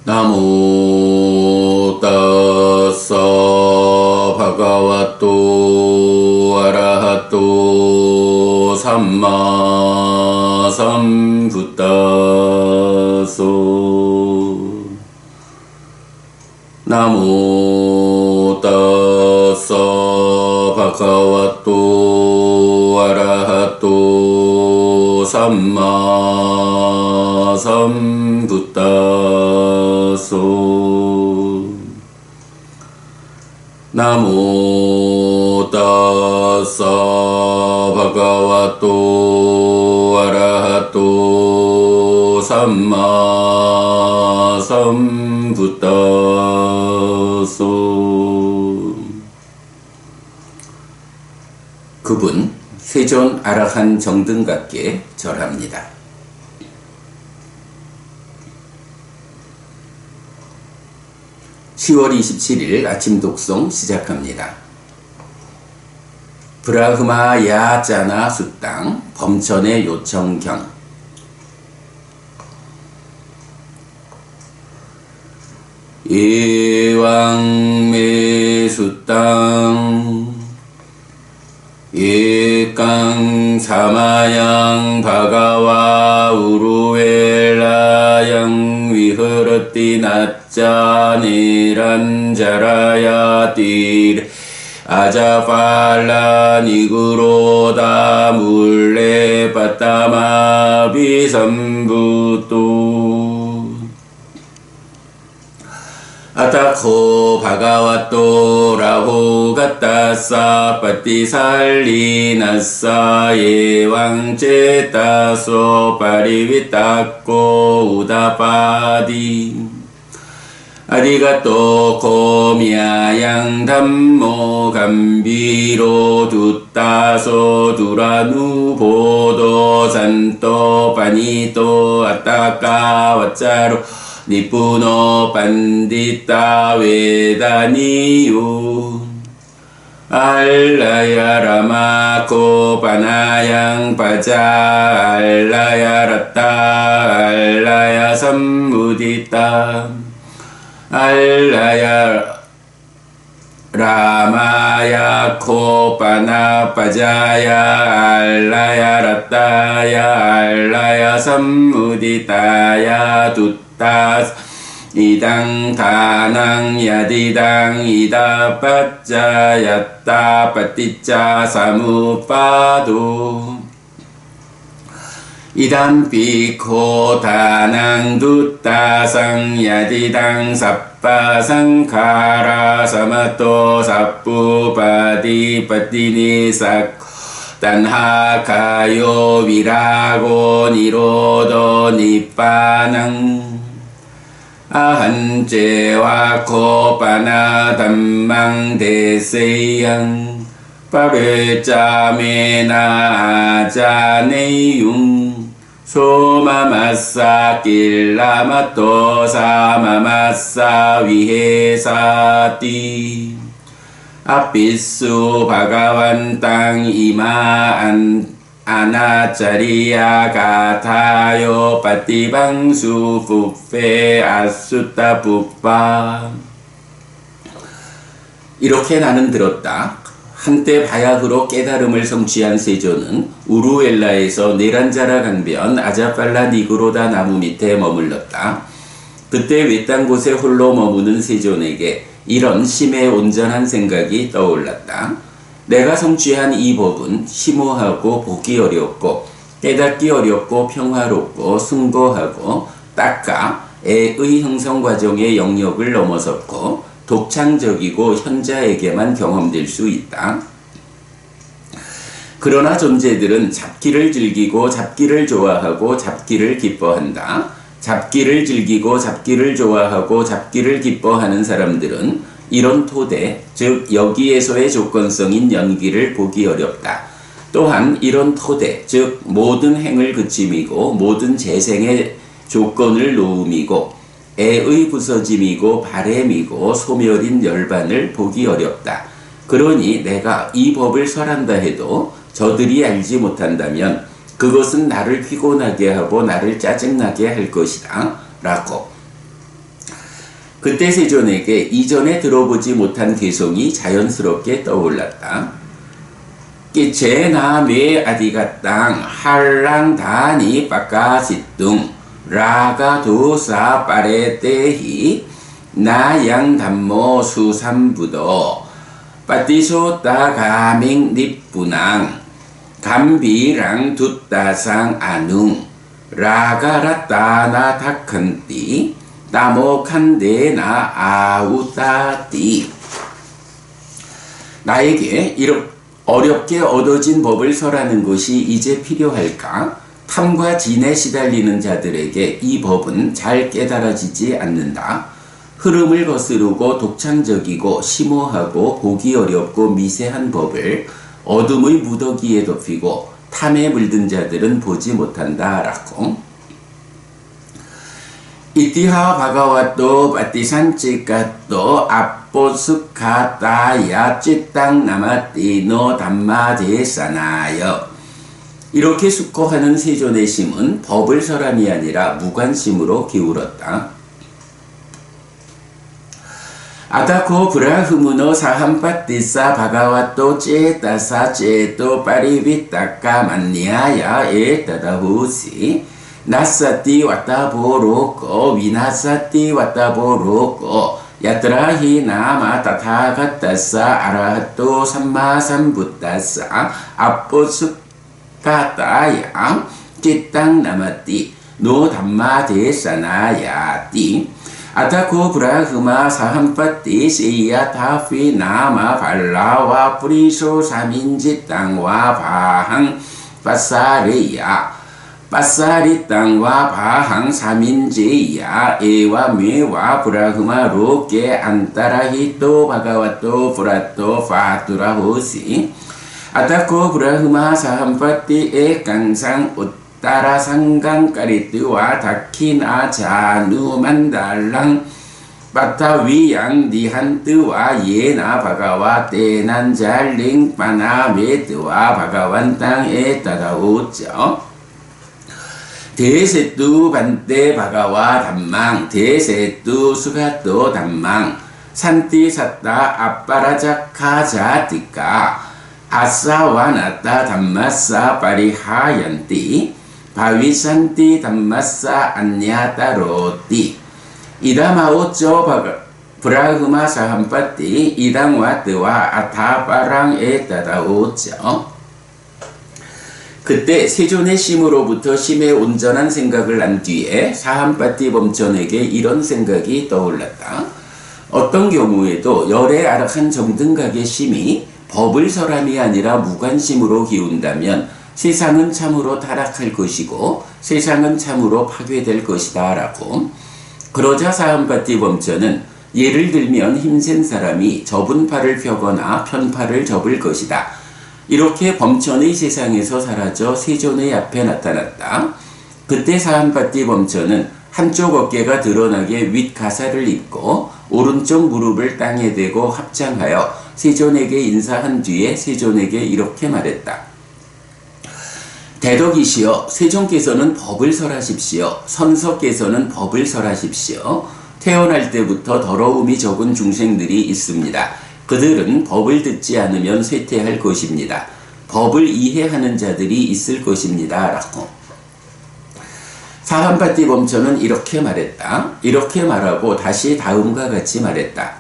나모 따사 바가와또 아라하또 삼마 삼부따소 나모 따사 바가와또 아라하또 삼마 삼부따소 나모 따사 바가와또 아라하또 삼마 삼부따소. 그분 세존 아라한 정등각께 절합니다. (10월 27일) 아침 독송 시작합니다. 브라흐마 야자나 수땅 범천의 요청경. 예왕매 수땅 예강 사마양 바가와 우루엘라양 위흐르띠 나짜니란 자라야 띠르 아자팔라 니그로다 물레 빠따마 비삼부또 아타코 바가와또 라호 가타사 파티살리나사 예왕제타소 파리위타코 우다파디 아리가또 코미야양 담모 감비로 두타소 두라누 보도 산토 파니토 아타카 와짜로 니푸노 판디타 웨다니유 알라야 라마코 파나양 파자 알라야 라따 알라야 삼무디타 알라야 라마야 코파나 파자야 알라야 라따야 알라야 삼무디타야 두따스 이당 다낭 야디당 이다 빠짜 야따 빠띠짜 사무파도 이담 비코 다낭 두따상 야디당 삽파상카라 사마토 사뿌 바디 빠띠니 삭 단하카요 위라고 니로도 니빠낭 아한제와 코파나 담망 대세양 파르자메나 아자네융 소마마사 길라마토 사마마사 위헤사띠 아피수 바가완땅 이마안 아나짜리야 가타요 파티방수 푸페 아수타 푸파. 이렇게 나는 들었다. 한때 바야흐로 깨달음을 성취한 세존은 우루엘라에서 네란자라 강변 아자팔라 니그로다 나무 밑에 머물렀다. 그때 외딴 곳에 홀로 머무는 세존에게 이런 심해 온전한 생각이 떠올랐다. 내가 성취한 이 법은 심오하고 보기 어렵고 깨닫기 어렵고 평화롭고 숭고하고 딱까 애의 형성 과정의 영역을 넘어섰고 독창적이고 현자에게만 경험될 수 있다. 그러나 존재들은 잡기를 즐기고 잡기를 좋아하고 잡기를 기뻐한다. 잡기를 즐기고 잡기를 좋아하고 잡기를 기뻐하는 사람들은 이런 토대, 즉 여기에서의 조건성인 연기를 보기 어렵다. 또한 이런 토대, 즉 모든 행을 그침이고 모든 재생의 조건을 놓음이고 애의 부서짐이고 바램이고 소멸인 열반을 보기 어렵다. 그러니 내가 이 법을 설한다 해도 저들이 알지 못한다면 그것은 나를 피곤하게 하고 나를 짜증나게 할 것이다 라고. 그때 세존에게 이전에 들어보지 못한 개성이 자연스럽게 떠올랐다. 끼체나메 아디가땅 할랑다니 빠까시뚱 라가도사 빠레테히 나양담모 수삼부도 빠띠소따 가밍 닙분앙 감비랑 두따상 아능 라가라따나 다큰띠 따모칸데나 아우따띠. 나에게 이렇게 어렵게 얻어진 법을 설하는 것이 이제 필요할까? 탐과 진에 시달리는 자들에게 이 법은 잘 깨달아지지 않는다. 흐름을 거스르고 독창적이고 심오하고 보기 어렵고 미세한 법을 어둠의 무더기에 덮이고 탐에 물든 자들은 보지 못한다. 라고. 이티하 바가와또 바티산치카또 아포스카타야 찌땅 나마띠노 담마제사나여. 이렇게 숙고하는 세존의 심은 법을 설함이 아니라 무관심으로 기울었다. 아다코 브라흐무노 사함파티사 바가와또 제따사 제또 파리비타카 만니아야 에따다후시 나사티 와타보로코 위나사티 와타보로코 야트라히 나마 타타가타사 아라하토 삼마삼부타사 아포스카타야 찌땅 나마띠 노 담마데사나야띠 아타코 브라흐마 사함파띠 세야 타피 나마 발라와 프리소 사민지 땅와 바항 파사레야 빠사리 땅과 바항 사민지야 에와 메와 브라흐마 로케 안따라히토 바가와토 브라토 파투라호시 아타코 브라흐마 사함파띠 에 강상 우따라 상강까리뜨와 다키나 자누만달랑 빠타위양 니한뜨와 예나 바가와 때난잘링 빠나메뜨와 바가완 땅에 따라오죠. 대세뚜 반대 바가와 담망 대세뚜 수가또 담망 산띠 샀다 아빠라자카자띠까 아싸와나따 담마싸 파리하얀띠 바위산띠 담마싸 안냐따로띠 이다마오쩌 브라흐마 사함파띠 이당와뜨와 아타파랑에 따다오쩌. 그때 세존의 심으로부터 심의 온전한 생각을 난 뒤에 사함파띠 범천에게 이런 생각이 떠올랐다. 어떤 경우에도 열에 아락한 정등각의 심이 법을 설함이 아니라 무관심으로 기운다면 세상은 참으로 타락할 것이고 세상은 참으로 파괴될 것이다. 라고. 그러자 사함파띠 범천은 예를 들면 힘센 사람이 접은 팔을 펴거나 편 팔을 접을 것이다. 이렇게 범천의 세상에서 사라져 세존의 앞에 나타났다. 그때 사함파띠 범천은 한쪽 어깨가 드러나게 윗가사를 입고 오른쪽 무릎을 땅에 대고 합장하여 세존에게 인사한 뒤에 세존에게 이렇게 말했다. 대덕이시여, 세존께서는 법을 설하십시오. 선석께서는 법을 설하십시오. 태어날 때부터 더러움이 적은 중생들이 있습니다. 그들은 법을 듣지 않으면 쇠퇴할 것입니다. 법을 이해하는 자들이 있을 것입니다. 라고. 사함파띠 범천은 이렇게 말했다. 이렇게 말하고 다시 다음과 같이 말했다.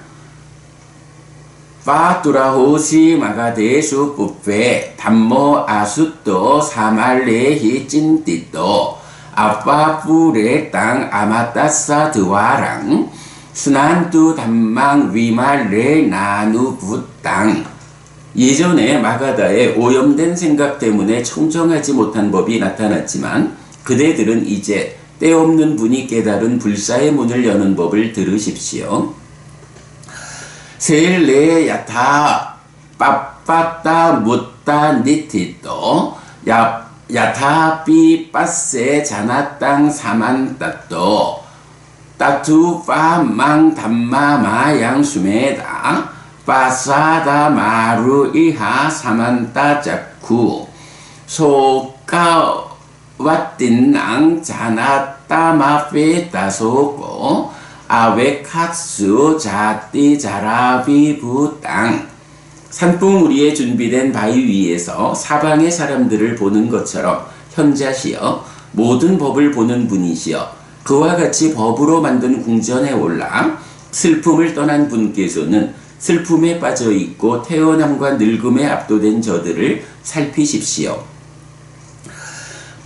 파뚜라호시 마가데수 뿌페 담모 아수또 사말레히 찐띠또 아빠뿌레 땅 아마따사 드와랑 스난뚜 담망 위말레 나누부땅. 예전에 마가다의 오염된 생각 때문에 청정하지 못한 법이 나타났지만 그대들은 이제 때없는 분이 깨달은 불사의 문을 여는 법을 들으십시오. 셀레 야타 빠빠따 묻따 니티또 야타 삐빠세 자나땅 사만따또 따투 파망 담마 마양 수메다 빠사다 마루 이하 사만따 자쿠 소까 왓딘낭 자나따 마페 따소고 아웨카수 자띠 자라비부 땅. 산봉우리에 준비된 바위 위에서 사방의 사람들을 보는 것처럼 현자시여 모든 법을 보는 분이시여 그와 같이 법으로 만든 궁전에 올라 슬픔을 떠난 분께서는 슬픔에 빠져 있고 태어남과 늙음에 압도된 저들을 살피십시오.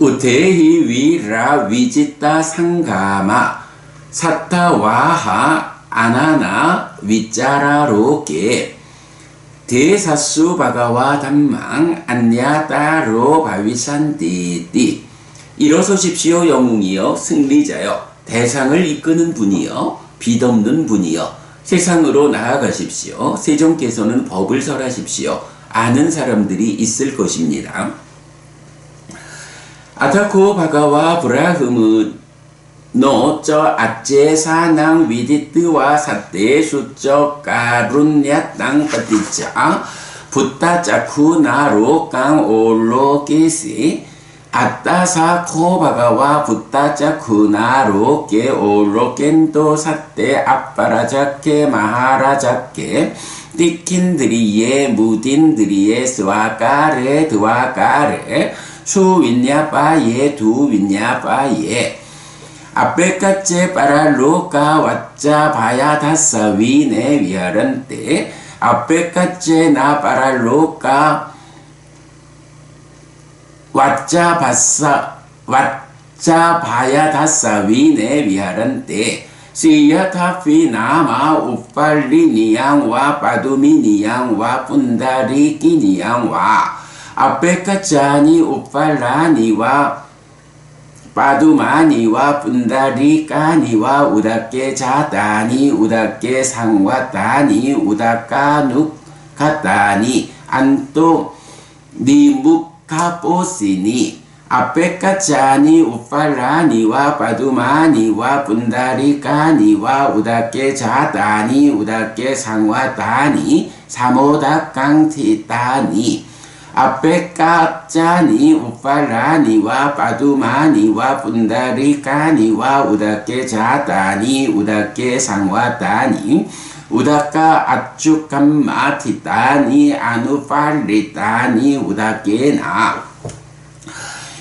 우테히 위라 위지따 상가마 사타와하 아나나 위짜라로게 대사수 바가와 담망 안냐따로 바위산띠띠. 일어서십시오 영웅이여 승리자여 대상을 이끄는 분이여 빛없는 분이여 세상으로 나아가십시오. 세종께서는 법을 설하십시오. 아는 사람들이 있을 것입니다. 아타코 바가와 브라흐문 노저 아제사낭 위디뜨와 사떼 수저 까룬야 땅 빠티자 붓다자쿠 나로 깡 올로게시 아따사 코바가와 붓다자쿠 나로 게 올로겐도 사떼 아빠라자케 마하라자케 띠킨드리에 무딘드리에 스와까레 드와까레 수윈야빠예 두윈야빠예 아페카체 파랄로카 왓자 바야다사 위네 위하란테 아페카체 나 파랄로카 왓자 바야다사 위네 위하란테 시야타피 나마 우팔리 니양와 파두미 니양와 푼다리키 니양와 아페카차니 우팔라니와 파두마니와 푼다리까니와 우다케 자다니 우다케 상와다니 우다카 눅카다니 안토 니묵카포시니 아페카차니 우팔라니와 파두마니와 푼다리까니와 우다케 자다니 우다케 상와다니 사모다깡티다니 아페카짜니 우팔라니와 파두마니와 푼다리까니와 우다케 자다니 우다케 상와다니 우다카 아쭈캄마티다니 아누팔리다니 우다케나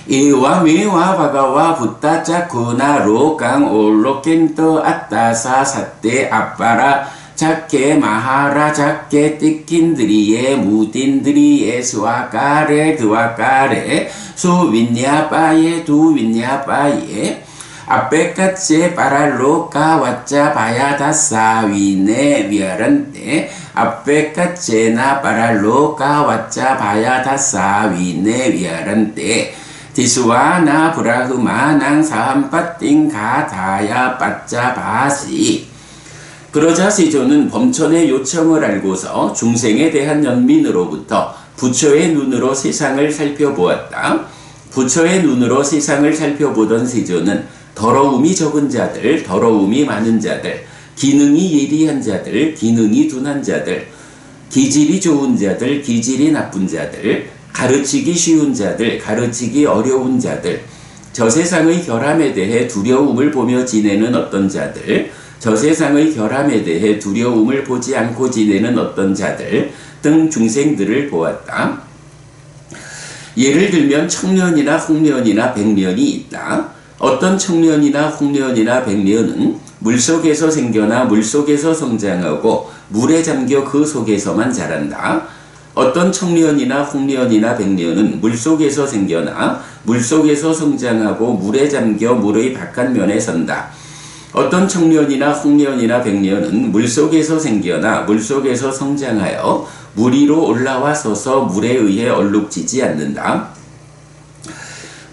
이와미와 바가와 붓다자쿠나 로강 올로켄토 아따사 사떼 아빠라 자케 마하라 자케 띠킨드리에 무딘드리에 스와까레 드와까레 수윈야빠예 두윈야빠예 아페카체 파랄로카 왓자 바야다사 위네 위아란테 아페카체나 파랄로카 왓자 바야다사 위네 위아란테 디수와나 브라흐마낭 사함빠띵 가다야 빠짜 바시. 그러자 세조는 범천의 요청을 알고서 중생에 대한 연민으로부터 부처의 눈으로 세상을 살펴보았다. 부처의 눈으로 세상을 살펴보던 세조는 더러움이 적은 자들, 더러움이 많은 자들, 기능이 예리한 자들, 기능이 둔한 자들, 기질이 좋은 자들, 기질이 나쁜 자들, 가르치기 쉬운 자들, 가르치기 어려운 자들, 저 세상의 결함에 대해 두려움을 보며 지내는 어떤 자들, 저 세상의 결함에 대해 두려움을 보지 않고 지내는 어떤 자들 등 중생들을 보았다. 예를 들면 청년이나 홍련이나 백년이 있다. 어떤 청년이나 홍련이나 백년은 물속에서 생겨나 물속에서 성장하고 물에 잠겨 그 속에서만 자란다. 어떤 청년이나 홍련이나 백년은 물속에서 생겨나 물속에서 성장하고 물에 잠겨 물의 바깥면에 선다. 어떤 청년이나 홍년이나 백년은 물속에서 생겨나 물속에서 성장하여 물 위로 올라와 서서 물에 의해 얼룩지지 않는다.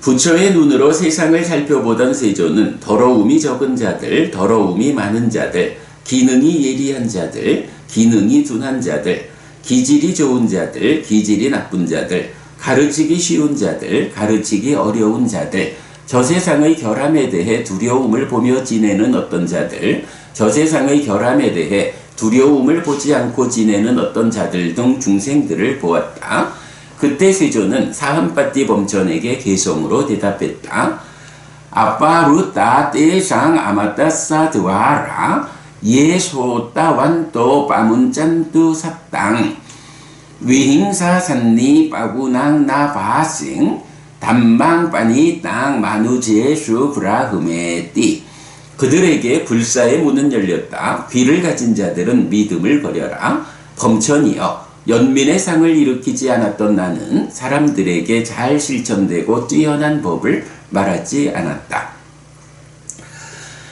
부처의 눈으로 세상을 살펴보던 세조는 더러움이 적은 자들, 더러움이 많은 자들, 기능이 예리한 자들, 기능이 둔한 자들, 기질이 좋은 자들, 기질이 나쁜 자들, 가르치기 쉬운 자들, 가르치기 어려운 자들, 저 세상의 결함에 대해 두려움을 보며 지내는 어떤 자들, 저 세상의 결함에 대해 두려움을 보지 않고 지내는 어떤 자들 등 중생들을 보았다. 그때 세조는 사함빠띠 범천에게 개성으로 대답했다. 아빠루따 떼상 아마따사 드와라 예소따 완또 빠문짠뚜 삽당 위행사 산니 빠구낭 나바싱 담방빠니 땅 마누제수 브라흐메띠. 그들에게 불사의 문은 열렸다. 귀를 가진 자들은 믿음을 버려라. 범천이여, 연민의 상을 일으키지 않았던 나는 사람들에게 잘 실천되고 뛰어난 법을 말하지 않았다.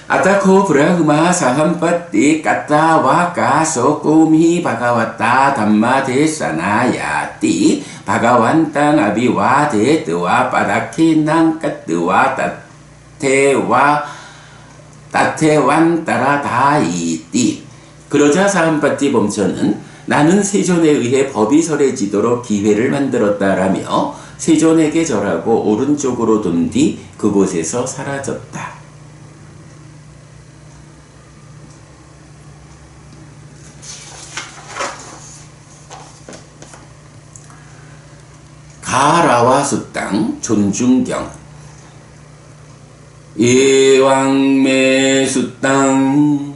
아타코 브라흐마 사함빠띠 까따와 까소 꼬미 바가왔다 담마 데사나야띠 바가완 땅 아비와 데뜨와 빠다키낭 까뜨와 따테완 따라 다이띠. 그러자 사함빠띠 범천은 나는 세존에 의해 법이 설해지도록 기회를 만들었다라며 세존에게 절하고 오른쪽으로 돈 뒤 그곳에서 사라졌다. 가라와 수땅 존중경. 예왕매 수땅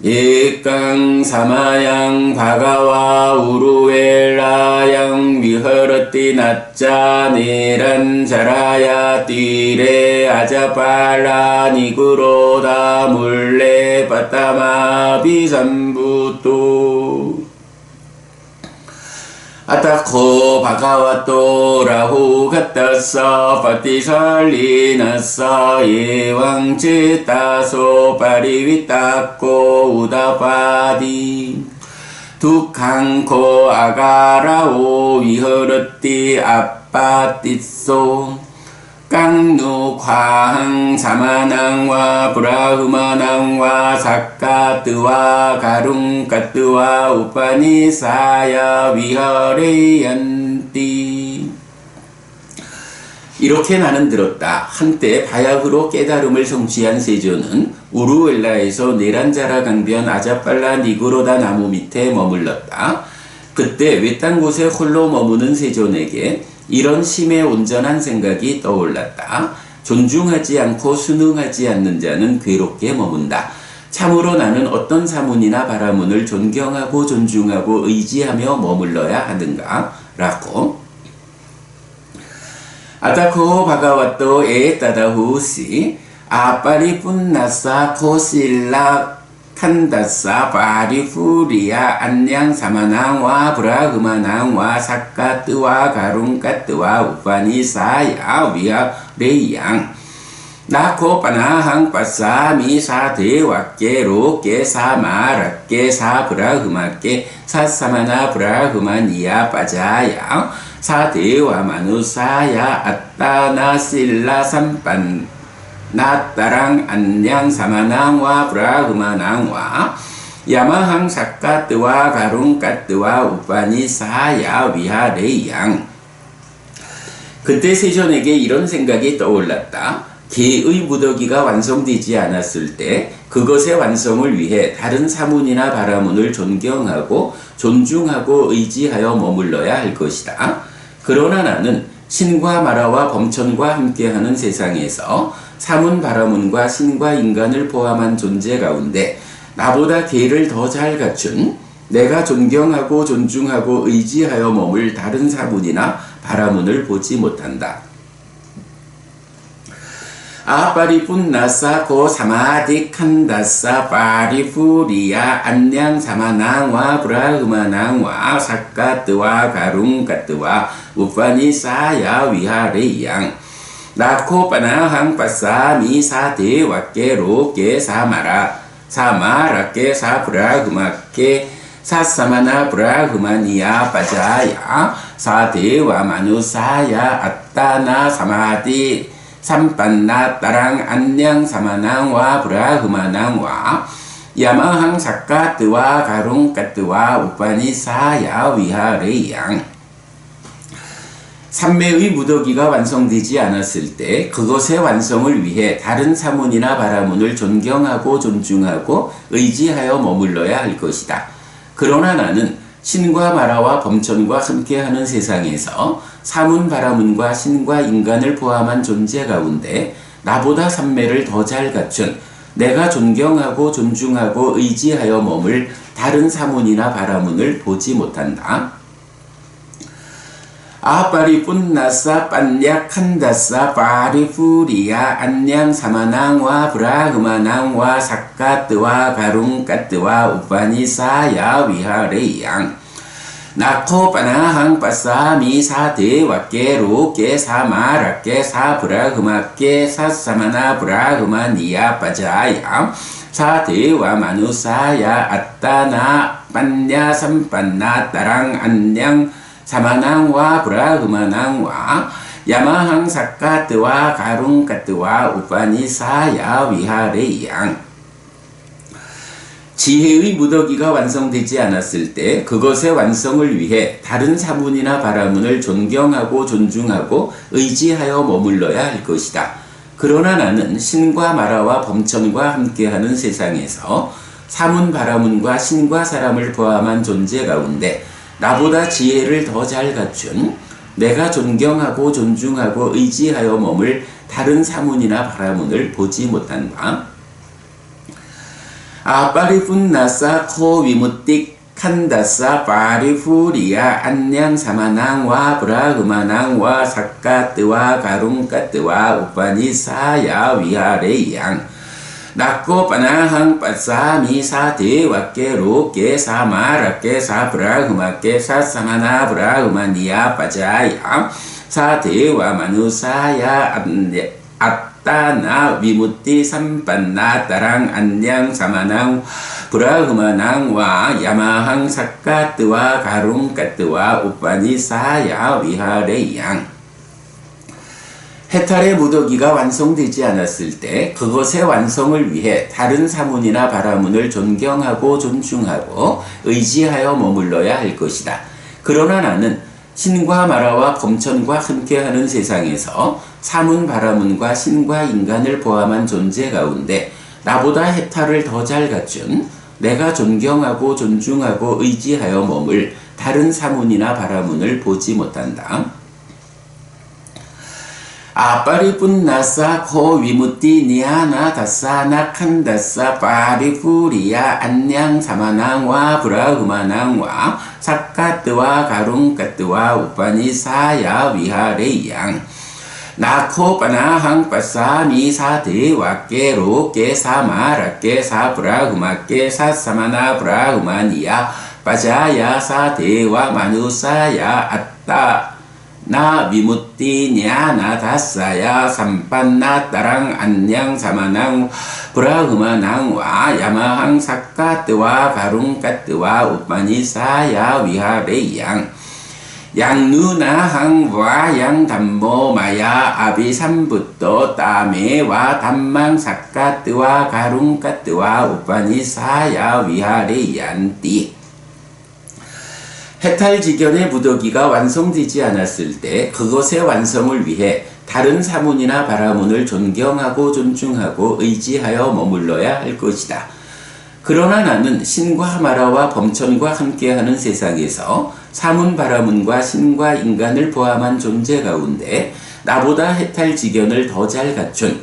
예강 사마양 바가와 우루엘라양 위허러띠 나짜 네란 자라야 띠레 아자팔라 니구로다 물레 빠따마 비삼부또 아타코 바가와또 라후 갔다사 파티살리나사 예왕제 따소 파리위따코 우다파디 두캉코 아가라오 위허르띠 아빠띠소 깡누 과항 사마낭와 브라흐마낭와 사카뜨와 가룽까뜨와 우파니사야 위하레얀띠. 이렇게 나는 들었다. 한때 바야흐로 깨달음을 성취한 세존은 우루엘라에서 네란자라 강변 아자팔라 니그로다 나무 밑에 머물렀다. 그때 외딴 곳에 홀로 머무는 세존에게 이런 심에 온전한 생각이 떠올랐다. 존중하지 않고 순응하지 않는 자는 괴롭게 머문다. 참으로 나는 어떤 사문이나 바라문을 존경하고 존중하고 의지하며 머물러야 하는가? 라고. 아타코 바가와또 에따다후시 아빠리 뿐나사 코실라 칸다사 바리푸리아 안냥 사마낭와 브라흐마낭와 사카뜨와 가룽까뜨와 우파니사야 위아 레이양 나코 파나항 빠사미 사데와께 로께 사마라께 사브라흐마께 사사마나 브라흐마니아 빠자야 사데와 마누사야 아따나실라 삼판 나따랑 안냥 사마낭와 브라흐마낭와 야마항 사카뜨와 가룽까뜨와 우파니사야 위하레양. 그때 세존에게 이런 생각이 떠올랐다. 개의 무더기가 완성되지 않았을 때 그것의 완성을 위해 다른 사문이나 바라문을 존경하고 존중하고 의지하여 머물러야 할 것이다. 그러나 나는 신과 마라와 범천과 함께하는 세상에서 사문 바라문과 신과 인간을 포함한 존재 가운데 나보다 계를 더 잘 갖춘 내가 존경하고 존중하고 의지하여 머물 다른 사문이나 바라문을 보지 못한다. 아빠리 뿐나사 고 사마디 칸다사 파리푸리아 안냥 사마낭와 브라흐마낭와 사카뜨와 가룽까뜨와 우파니사야 위하레양 나코 파나항 빠사미 사데와께 로께 사마라께 사브라흐마께 사사마나 브라흐마니아 빠자야 사데와 마누사야 아따나 사마디 삼판나 따랑 안냥 사마낭와 브라흐마낭와 야마항 사카뜨와 가룽까뜨와 우파니사야 위하레양. 삼매의 무더기가 완성되지 않았을 때 그것의 완성을 위해 다른 사문이나 바라문을 존경하고 존중하고 의지하여 머물러야 할 것이다. 그러나 나는 신과 마라와 범천과 함께하는 세상에서 사문 바라문과 신과 인간을 포함한 존재 가운데 나보다 삼매를 더 잘 갖춘 내가 존경하고 존중하고 의지하여 머물 다른 사문이나 바라문을 보지 못한다. 아빠리 뿐나싸 빤약한다싸 파리푸리야 안냥 사마낭와 브라흐마낭와 사카뜨와 가룽까뜨와 우파니사야 위하레양 나코 빠나항 빠사미 사데 와케 로케 사마라케 사브라흐마케 사사마나 브라흐마니야 빠자야 사데와 마누사야 아따나 빤냐 삼빤나 따랑 안냥 사마낭와 브라흐마낭와 야마항 사카뜨와 가룽까뜨와 우파니사야 위하레양 지혜의 무더기가 완성되지 않았을 때 그것의 완성을 위해 다른 사문이나 바라문을 존경하고 존중하고 의지하여 머물러야 할 것이다. 그러나 나는 신과 마라와 범천과 함께하는 세상에서 사문 바라문과 신과 사람을 포함한 존재 가운데 나보다 지혜를 더 잘 갖춘 내가 존경하고 존중하고 의지하여 머물 다른 사문이나 바라문을 보지 못한다. 아빠리푼나싸 코위무띡 칸다싸 파리푸리야 안냥 사마낭와 브라흐마낭와 사카뜨와 가룽까뜨와 우파니사야 위하레양 나코 빠나항 빠사미 사데 와케 로케 사마라케 사브라흐마케 사사마나 브라흐마니야 빠자야 사데와 마누사야 아따나 위무띠 삼빤나 따랑 안냥 사마낭 브라흐마낭와 야마항 사카뜨와 가룽까뜨와 우파니사야 위하레양 해탈의 무더기가 완성되지 않았을 때 그것의 완성을 위해 다른 사문이나 바라문을 존경하고 존중하고 의지하여 머물러야 할 것이다. 그러나 나는 신과 마라와 범천과 함께하는 세상에서 사문 바라문과 신과 인간을 포함한 존재 가운데 나보다 해탈을 더 잘 갖춘 내가 존경하고 존중하고 의지하여 머물 다른 사문이나 바라문을 보지 못한다. 아빠리뿐나싸 코위무띠 니아나 다싸나 칸다싸 파리푸리야 안냥 사마낭와 브라흐마낭와 사카뜨와 가룽까뜨와 우파니사야 위하레양 나코 빠나항 빠사미 사데 와케 로케 사마라케 사브라흐마케 사사마나 브라흐마니야 빠자야 사데와 마누사야 아따 나 위무띠냐 나 다싸야 삼빤나 따랑 안냥 사마낭 브라흐마낭와 야마항 사카뜨와 가룽까뜨와 우파니사야 위하레양 양누나항 와양 담모 마야 아비삼부또 따메와 담망 사카뜨와 가룽까뜨와 우파니사야 위하레얀띠 해탈지견의 무더기가 완성되지 않았을 때 그것의 완성을 위해 다른 사문이나 바라문을 존경하고 존중하고 의지하여 머물러야 할 것이다. 그러나 나는 신과 마라와 범천과 함께하는 세상에서 사문 바라문과 신과 인간을 포함한 존재 가운데 나보다 해탈지견을 더 잘 갖춘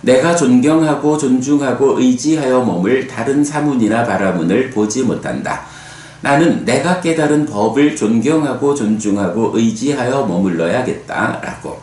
내가 존경하고 존중하고 의지하여 머물 다른 사문이나 바라문을 보지 못한다. 나는 내가 깨달은 법을 존경하고 존중하고 의지하여 머물러야겠다라고.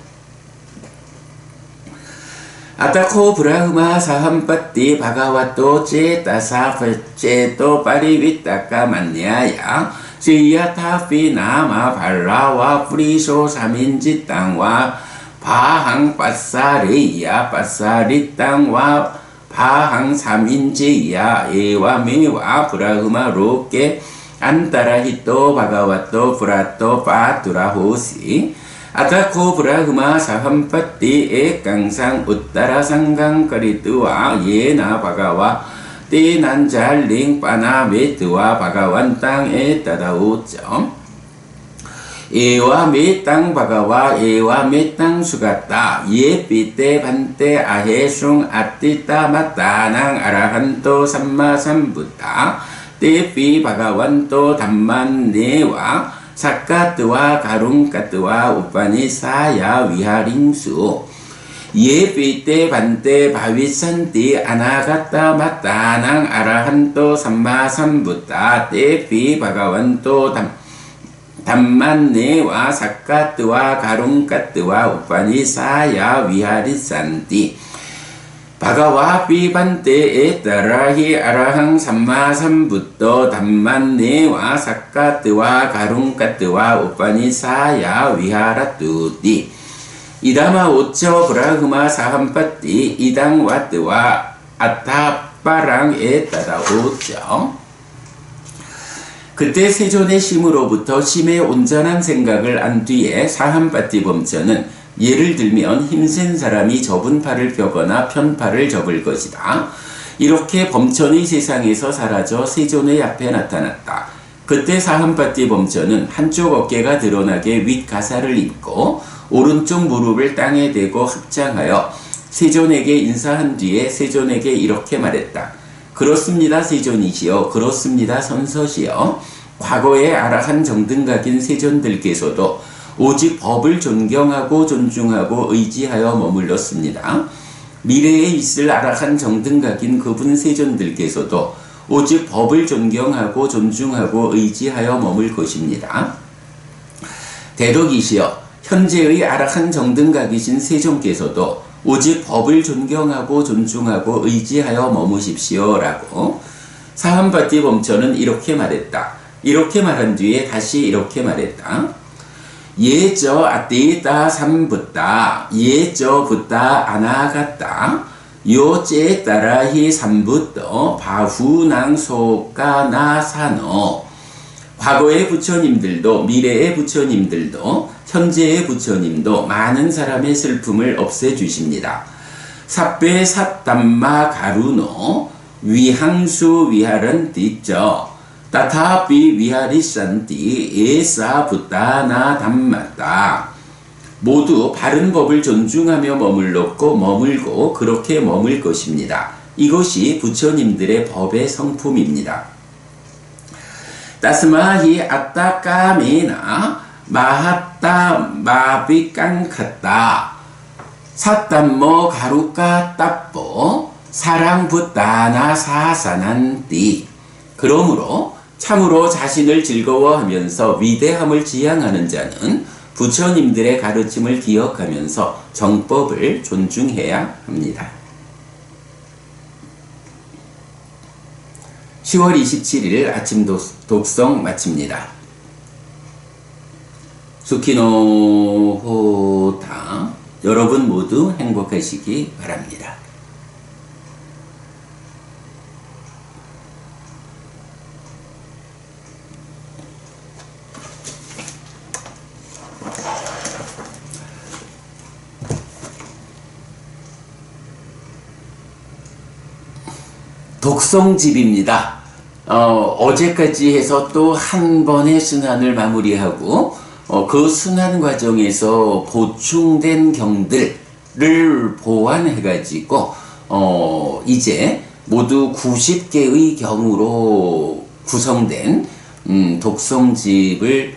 아타코 브라흐마 사함빠띠 바가와또 제따사 제또 파리위따까 만냐야 시야타피 나마 발라와 프리소 사민지 땅와 바항 빠사리야 빠사리 땅와 바항 사민지야 에와 메와 브라흐마 로케 안타라히또 바가와또 브라또 파투라호시 아타코 브라흐마 사함빠띠 에깡상 우따라 상강거리뚜와 예나 바가와 띠난잘링 빠나메뚜와 바가완 땅에 따다오점 에와 메땅 바가와 에와 메땅 수가따 예삐때 반때 아헤숭 아띠따 마따낭 아라한토 삼마삼부따 띠피 바가완토 담만네와 사카뜨와 가룽까뜨와 우파니사야 위하링수 예비때 반때 바위산띠 아나가따 마따낭 아라한또 삼마삼부따 때비 바가완또 담만네와 사카뜨와 가룬까뜨와 우파니사야 위하리산띠 바가와 비반때에 따라히 아라항 삼마삼부또 담만네와 사카뜨와 가룬까뜨와 우파니사야 위하라뚜띠 이다마 오처 브라흐마 사함파띠 이당 와뜨와 아타빠랑에 따라 오죠. 그때 세존의 심으로부터 심의 온전한 생각을 안 뒤에 사함파띠 범처는 예를 들면 힘센 사람이 접은 팔을 펴거나 편 팔을 접을 것이다. 이렇게 범천의 세상에서 사라져 세존의 앞에 나타났다. 그때 사함파띠 범처는 한쪽 어깨가 드러나게 윗가사를 입고 오른쪽 무릎을 땅에 대고 합장하여 세존에게 인사한 뒤에 세존에게 이렇게 말했다. 그렇습니다 세존이시여, 그렇습니다 선서시여. 과거의 아라한 정등각인 세존들께서도 오직 법을 존경하고 존중하고 의지하여 머물렀습니다. 미래에 있을 아라한 정등각인 그분 세존들께서도 오직 법을 존경하고 존중하고 의지하여 머물 것입니다. 대덕이시여, 현재의 아라한 정등각이신 세존께서도 오직 법을 존경하고 존중하고 의지하여 머무십시오 라고 사함파띠 범처는 이렇게 말했다. 이렇게 말한 뒤에 다시 이렇게 말했다. 예저 아띠따 삼붓다 예저 붓다 아나갔다 요제 따라히 삼붓도 바후낭 소가나사노. 과거의 부처님들도 미래의 부처님들도 현재의 부처님도 많은 사람의 슬픔을 없애주십니다. 삿배 삿담마 가루노 위항수 위하른 띠쩌 따타비 위하리산띠 에사 붓다나 담마다. 모두 바른 법을 존중하며 머물고 그렇게 머물 것입니다. 이것이 부처님들의 법의 성품입니다. 따스마히 아따까메나 마하따 마비깡카따 사땀모 가루까 따뽀 사랑붓다나 사사난띠. 그러므로 참으로 자신을 즐거워하면서 위대함을 지향하는 자는 부처님들의 가르침을 기억하면서 정법을 존중해야 합니다. 10월 27일 아침 독성 마칩니다. 수키노 호타. 여러분 모두 행복하시기 바랍니다. 독성집입니다. 어제까지 해서 또 한 번의 순환을 마무리하고 그 순환 과정에서 보충된 경들을 보완해가지고 이제 모두 90개의 경으로 구성된 독성집을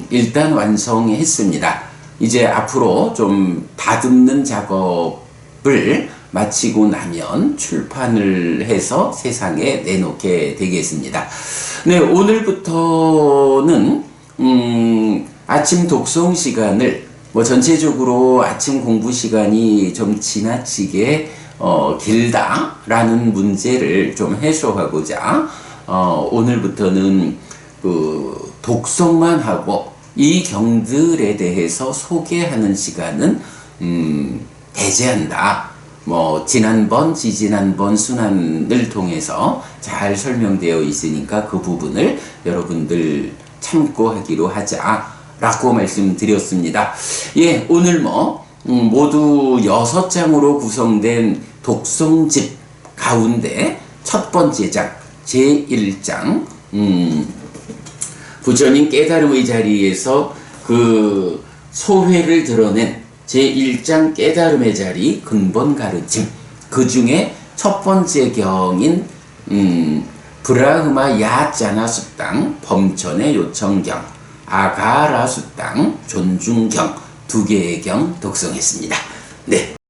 일단 완성했습니다. 이제 앞으로 좀 다듬는 작업을 마치고 나면 출판을 해서 세상에 내놓게 되겠습니다. 네, 오늘부터는 아침 독성 시간을 전체적으로 아침 공부 시간이 좀 지나치게 길다라는 문제를 좀 해소하고자 오늘부터는 그 독성만 하고 이 경들에 대해서 소개하는 시간은 배제한다. 지난번, 지지난번 순환을 통해서 잘 설명되어 있으니까 그 부분을 여러분들 참고하기로 하자라고 말씀드렸습니다. 예, 오늘 모두 6장으로 구성된 독성집 가운데 첫 번째 장, 제1장, 부처님 깨달음의 자리에서 그 소회를 드러낸 제1장 깨달음의 자리 근본 가르침, 그 중에 첫 번째 경인 브라흐마 야짜나 수땅 범천의 요청경, 아가라 수땅 존중경 두 개의 경 독성했습니다. 네.